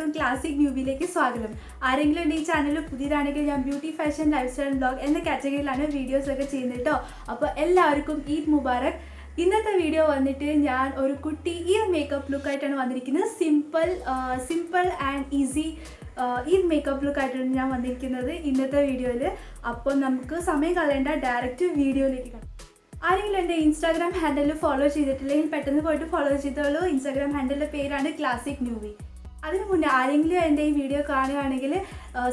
എല്ലാവർക്കും ക്ലാസിക് ന്യൂബിയിലേക്ക് സ്വാഗതം. ആരെങ്കിലും ഈ ചാനൽ പുതിയതാണെങ്കിൽ ഞാൻ beauty fashion life style vlog എന്ന കാറ്റഗറിയിലാണ് വീഡിയോസ് ഒക്കെ ചെയ്യുന്നത് കേട്ടോ. അപ്പോൾ എല്ലാവർക്കും ഈദ് മുബാറക്. ഇന്നത്തെ വീഡിയോ വന്നിട്ട് ഞാൻ ഒരു കുട്ടി ഈദ് മേക്കപ്പ് ലുക്കായിട്ടാണ് വന്നിരിക്കുന്നത്. Simple and easy Eid makeup ലുക്കായിട്ടാണ് ഞാൻ വന്നിരിക്കുന്നത് ഇന്നത്തെ വീഡിയോയിൽ. അപ്പോൾ നമുക്ക് സമയം കളയേണ്ട, ഡയറക്റ്റ് വീഡിയോയിലേക്ക് കാണാം. ആരെങ്കിലും എൻ്റെ ഇൻസ്റ്റാഗ്രാം ഹാൻഡിൽ ഫോളോ ചെയ്തിട്ടില്ലെങ്കിൽ പെട്ടെന്ന് പോയിട്ട് ഫോളോ ചെയ്തോളൂ. ഇൻസ്റ്റാഗ്രാം ഹാൻഡിലിൻ്റെ പേരാണ് ക്ലാസിക് ന്യൂബി. അതിന് മുന്നേ ആരെങ്കിലും എൻ്റെ ഈ വീഡിയോ കാണുകയാണെങ്കിൽ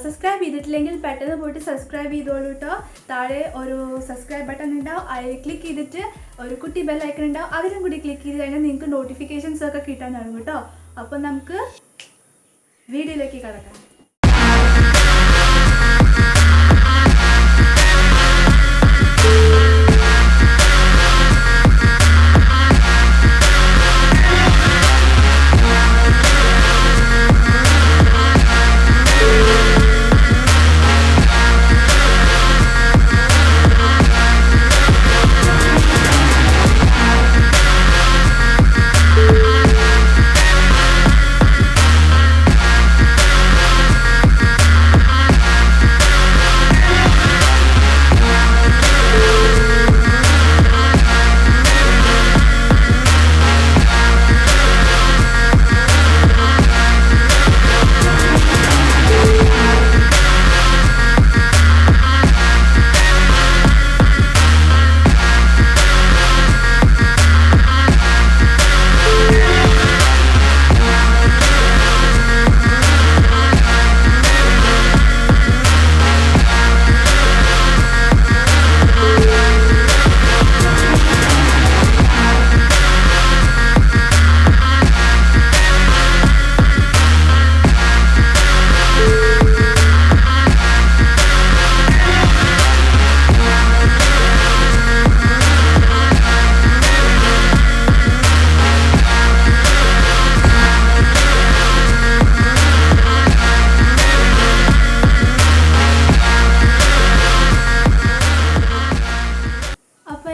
സബ്സ്ക്രൈബ് ചെയ്തിട്ടില്ലെങ്കിൽ പെട്ടെന്ന് പോയിട്ട് സബ്സ്ക്രൈബ് ചെയ്തോളൂ കേട്ടോ. താഴെ ഒരു സബ്സ്ക്രൈബ് ബട്ടൺ ഉണ്ടാവും, അതിൽ ക്ലിക്ക് ചെയ്തിട്ട് ഒരു കുട്ടി ബെൽ ഐക്കൺ ഉണ്ടാവും, അതിലും കൂടി ക്ലിക്ക് ചെയ്ത് കഴിഞ്ഞാൽ നിങ്ങൾക്ക് നോട്ടിഫിക്കേഷൻസ് ഒക്കെ കിട്ടാൻ തുടങ്ങും കേട്ടോ. അപ്പോൾ നമുക്ക് വീഡിയോയിലേക്ക് കടക്കാം.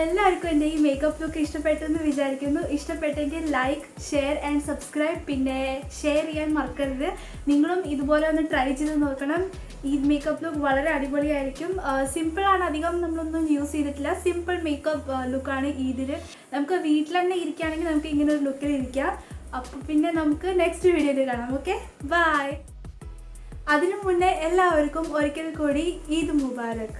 എല്ലാവർക്കും എൻ്റെ ഈ മേക്കപ്പ് ലുക്ക് ഇഷ്ടപ്പെട്ടെന്ന് വിചാരിക്കുന്നു. ഇഷ്ടപ്പെട്ടെങ്കിൽ ലൈക്ക്, ഷെയർ ആൻഡ് സബ്സ്ക്രൈബ്. പിന്നെ ഷെയർ ചെയ്യാൻ മറക്കരുത്. നിങ്ങളും ഇതുപോലെ ഒന്ന് ട്രൈ ചെയ്ത് നോക്കണം. ഈ മേക്കപ്പ് ലുക്ക് വളരെ അടിപൊളിയായിരിക്കും. സിമ്പിളാണ്, അധികം നമ്മളൊന്നും യൂസ് ചെയ്തിട്ടില്ല. സിമ്പിൾ മേക്കപ്പ് ലുക്കാണ് ഇതിൽ. നമുക്ക് വീട്ടിൽ തന്നെ ഇരിക്കുകയാണെങ്കിൽ നമുക്ക് ഇങ്ങനെ ഒരു ലുക്കിൽ ഇരിക്കാം. അപ്പോൾ പിന്നെ നമുക്ക് നെക്സ്റ്റ് വീഡിയോയിൽ കാണാം. Okay, bye. അതിനു മുന്നേ എല്ലാവർക്കും ഒരിക്കൽ കൂടി ഈദ് മുബാറക്.